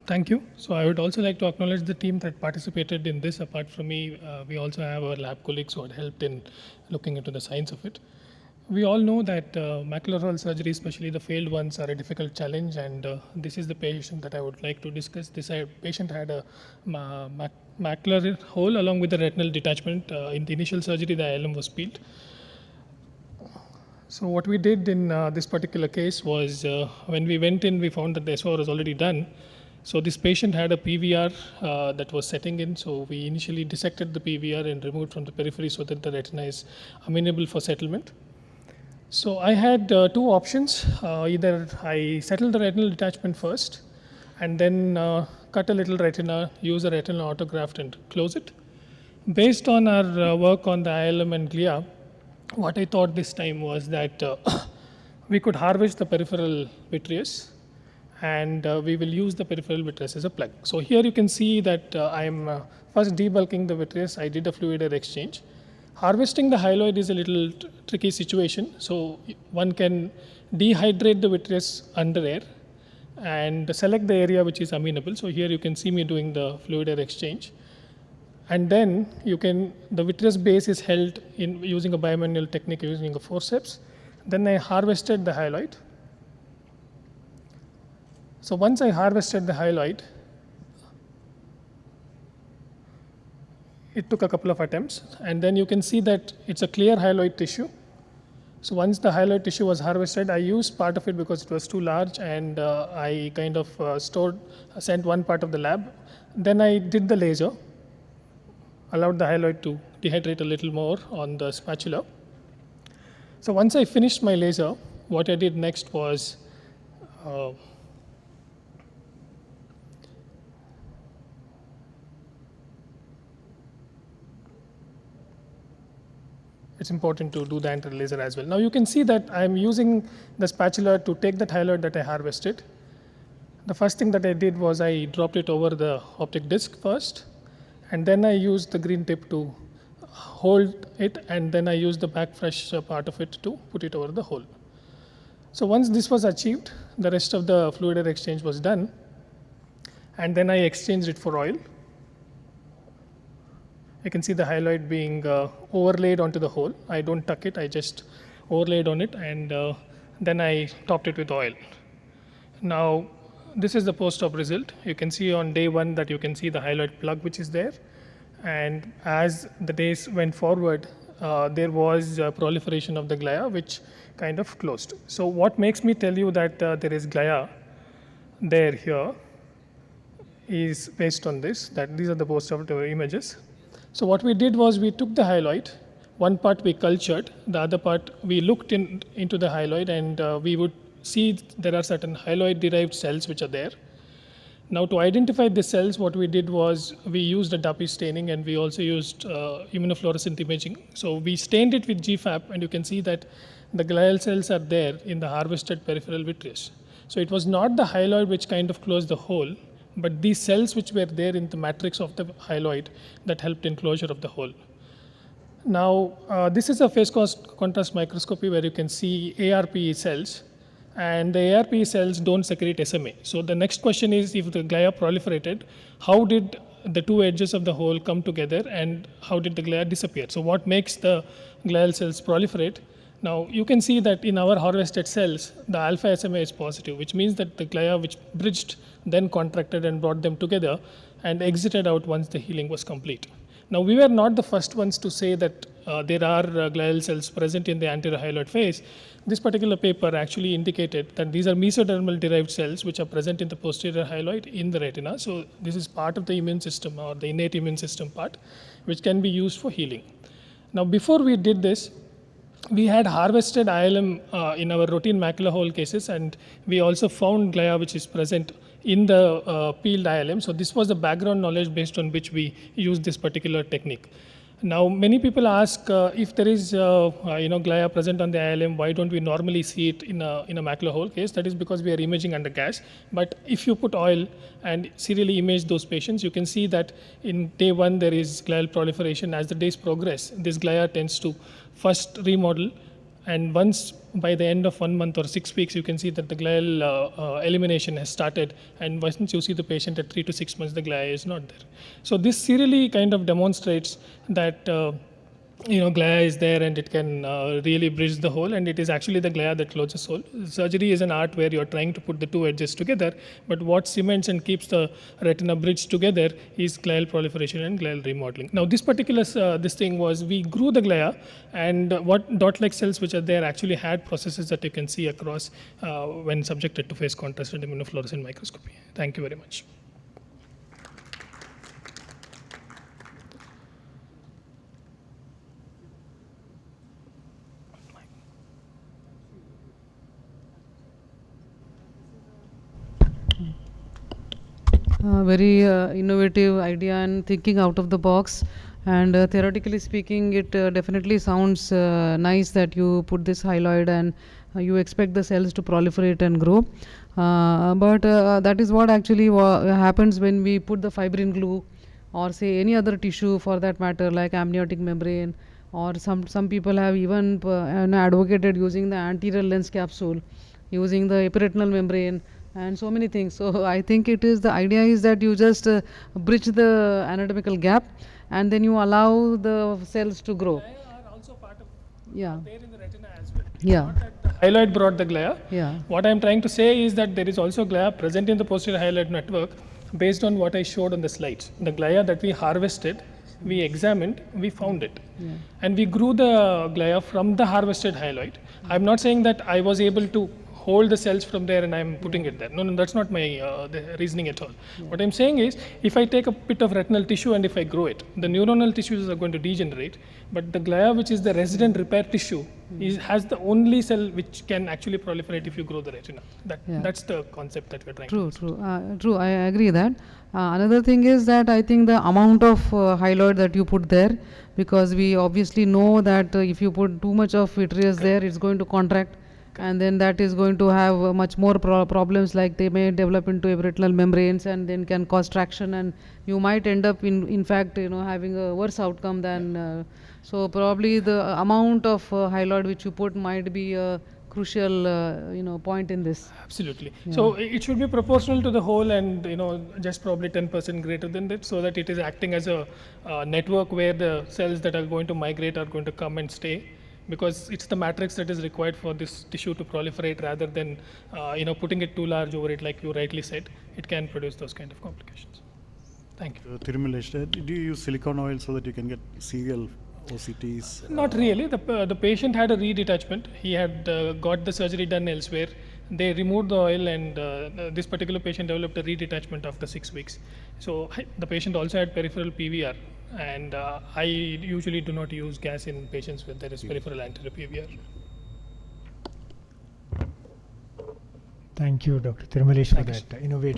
Thank you. So I would also like to acknowledge the team that participated in this. Apart from me, we also have our lab colleagues who had helped in looking into the science of it. We all know that macular hole surgery, especially the failed ones, are a difficult challenge, and this is the patient that I would like to discuss. This patient had a macular hole along with the retinal detachment. In the initial surgery, the ILM was peeled. So what we did in this particular case was when we went in, we found that the SOR was already done. So this patient had a PVR that was setting in. So we initially dissected the PVR and removed from the periphery so that the retina is amenable for settlement. So I had two options. Either I settle the retinal detachment first and then cut a little retina, use a retinal autograft and close it. Based on our work on the ILM and glia, what I thought this time was that we could harvest the peripheral vitreous and we will use the peripheral vitreous as a plug. So here you can see that I'm first debulking the vitreous. I did a fluid air exchange. Harvesting the hyaloid is a little tricky situation. So one can dehydrate the vitreous under air and select the area which is amenable. So here you can see me doing the fluid air exchange. And then the vitreous base is held in using a bimanual technique using a forceps. Then I harvested the hyaloid. So once I harvested the hyaloid, it took a couple of attempts, and then you can see that it's a clear hyaloid tissue. So once the hyaloid tissue was harvested, I used part of it because it was too large, and I kind of sent one part of the lab. Then I did the laser, allowed the hyaloid to dehydrate a little more on the spatula. So once I finished my laser, what I did next was it's important to do the anti-laser as well. Now you can see that I'm using the spatula to take that hyaloid that I harvested. The first thing that I did was I dropped it over the optic disc first, and then I used the green tip to hold it, and then I used the back fresh part of it to put it over the hole. So once this was achieved, the rest of the fluid air exchange was done, and then I exchanged it for oil. You can see the hyaloid being overlaid onto the hole. I don't tuck it, I just overlaid on it, and then I topped it with oil. Now, this is the post-op result. You can see on day one that you can see the hyaloid plug which is there. And as the days went forward, there was proliferation of the glia which kind of closed. So what makes me tell you that there is glia there here is based on this, that these are the post-op images. So what we did was we took the hyaloid, one part we cultured, the other part we looked into the hyaloid, and we would see there are certain hyaloid derived cells which are there. Now to identify the cells, what we did was we used a DAPI staining, and we also used immunofluorescent imaging. So we stained it with GFAP, and you can see that the glial cells are there in the harvested peripheral vitreous. So it was not the hyaloid which kind of closed the hole, but these cells which were there in the matrix of the hyaloid that helped in closure of the hole. Now, this is a phase contrast microscopy where you can see ARPE cells, and the ARPE cells don't secrete SMA. So the next question is, if the glia proliferated, how did the two edges of the hole come together, and how did the glia disappear? So what makes the glial cells proliferate? Now, you can see that in our harvested cells, the alpha SMA is positive, which means that the glia which bridged then contracted and brought them together and exited out once the healing was complete. Now, we were not the first ones to say that there are glial cells present in the anterior hyaloid phase. This particular paper actually indicated that these are mesodermal derived cells which are present in the posterior hyaloid in the retina. So this is part of the immune system, or the innate immune system part, which can be used for healing. Now, before we did this, we had harvested ILM in our routine macular hole cases, and we also found glia which is present in the peeled ILM. So this was the background knowledge based on which we used this particular technique. Now, many people ask if there is glia present on the ILM, why don't we normally see it in a macular hole case? That is because we are imaging under gas. But if you put oil and serially image those patients, you can see that in day one there is glial proliferation. As the days progress, this glia tends to first remodel And once by the end of 1 month or 6 weeks, you can see that the glial elimination has started. And once you see the patient at 3 to 6 months, the glia is not there. So this serially kind of demonstrates that glia is there and it can really bridge the hole, and it is actually the glia that closes hole. Surgery is an art where you're trying to put the two edges together, but what cements and keeps the retina bridged together is glial proliferation and glial remodeling. Now this particular this thing was, we grew the glia, and what dot-like cells which are there actually had processes that you can see across when subjected to phase contrasted immunofluorescent microscopy. Thank you very much. Very innovative idea and thinking out of the box. And theoretically speaking, it definitely sounds nice that you put this hyaloid and you expect the cells to proliferate and grow. But that is what actually happens when we put the fibrin glue, or say any other tissue for that matter, like amniotic membrane, or some people have even advocated using the anterior lens capsule, using the epiretinal membrane, and so many things. So I think the idea is that you just bridge the anatomical gap, and then you allow the cells to grow. Are also part of Yeah. there in the retina as well. Yeah. Not that the hyaloid brought the glia. Yeah. What I am trying to say is that there is also glia present in the posterior hyaloid network based on what I showed on the slides. The glia that we harvested, we examined, we found it. Yeah. And we grew the glia from the harvested hyaloid. I'm not saying that I was able to hold the cells from there and I'm putting it there. No, that's not my the reasoning at all. What I'm saying is, if I take a bit of retinal tissue and if I grow it, the neuronal tissues are going to degenerate, but the glia, which is the resident repair tissue, has the only cell which can actually proliferate if you grow the retina. That's the concept that we're trying to True. I agree that. Another thing is that I think the amount of hyaloid that you put there, because we obviously know that if you put too much of vitreous there, it's going to contract, and then that is going to have much more problems, like they may develop into epiretinal membranes and then can cause traction, and you might end up in fact having a worse outcome than so probably the amount of hyaloid which you put might be a crucial point in this. Absolutely. Yeah. So it should be proportional to the whole, and just probably 10% greater than that, so that it is acting as a network where the cells that are going to migrate are going to come and stay, because it's the matrix that is required for this tissue to proliferate, rather than putting it too large over it, like you rightly said. It can produce those kind of complications. Thank you. Thirumalesh, do you use silicone oil so that you can get serial OCTs? Not really. The patient had a redetachment. He had got the surgery done elsewhere. They removed the oil, and this particular patient developed a redetachment after 6 weeks. So the patient also had peripheral PVR, and I usually do not use gas in patients where there is peripheral anterior PVR. Thank you, Dr. Thirumalesh, for that innovative